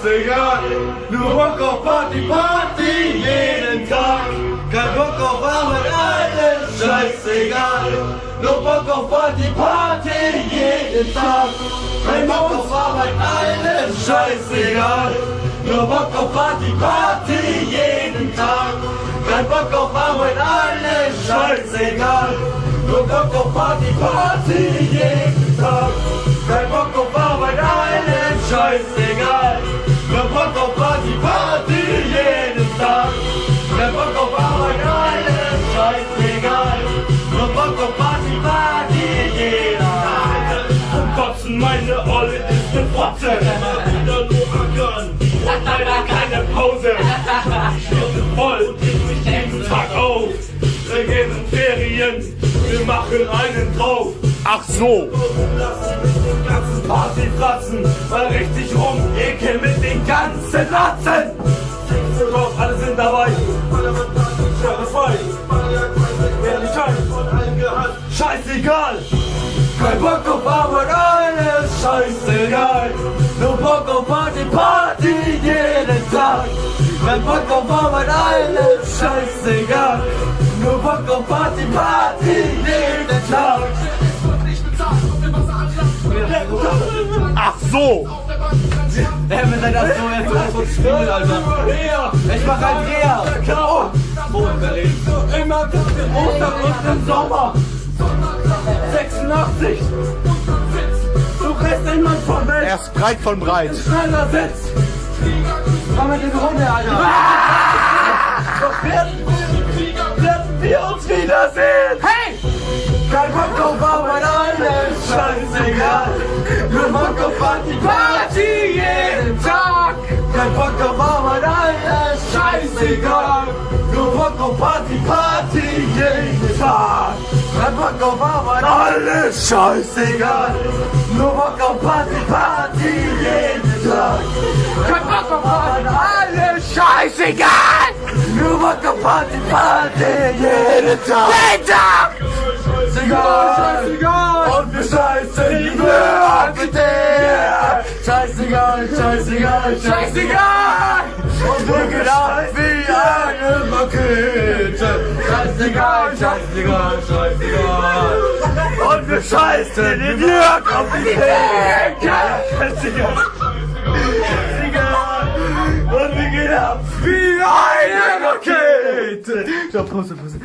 Egal, nur Bock auf Party, Party jeden Tag. Kein Bock auf Arbeit, alles scheißegal. Nur Bock auf Party, Party jeden Tag. Kein Bock auf Arbeit, alles scheißegal. Nur Bock auf Party, Party jeden Tag. Kein Bock auf Arbeit, alles scheißegal. Nur Bock auf Party, Party jeden Tag. Kein Bock auf Arbeit, alles scheißegal. Nur Bock auf Party, Party jeden Tag. Kein Bock auf Arbeit, alles scheißegal. Nur Bock auf Party, Party jeden Tag. Zum Kotzen, meine Olle ist ne Fotze. Wieder nur ackern und leider keine Pause. Schnauze voll und ich mich jeden Tag auf. Wir gehen in Ferien, wir machen einen drauf. Ach so. Party fratzen, mal richtig rum, ekeln mit den ganzen Latzen. Drauf, alle sind dabei. Schwere frei. Wer nicht scheint, scheißegal. Kein Bock auf Arbeit, alles scheißegal. Nur Bock auf Party, Party jeden Tag. Kein Bock auf Arbeit, alles scheißegal. Nur Bock auf Party, Party jeden Tag. Ach so. Wenn er das so jetzt spielt, Alter. Ich mach ein Dreher. Immer Ostern und im Sommer. 86. Du kriegst den Mann vom Welt. Er ist breit von breit. Schneller sitzt. Komm mit in die Runde, Alter. Doch werden wir uns wiedersehen. Hey! Kein Bock auf Arbeit, alles scheißegal. Nur Bock auf Party, Party jeden Tag. Kein Bock auf Arbeit, alles scheißegal. Nur Bock auf Party, Party jeden Tag. Kein Bock auf Arbeit, alles scheißegal. Nur Bock auf Party, Party jeden Tag. Kein Bock auf Arbeit, alles scheißegal. Nur Bock auf Party, Party jeden Tag. Jeden Tag! Scheißegal! Und wir scheißen die Blöcke dir! Scheißegal, scheißegal, scheißegal! Und wir gehen ab wie eine Rakete! Scheißegal, scheißegal, scheißegal! Und wir scheißen die Blöcke auf die Decke! Scheißegal! Scheißegal! Und wir gehen ab wie eine Rakete! So, Pause, Pause.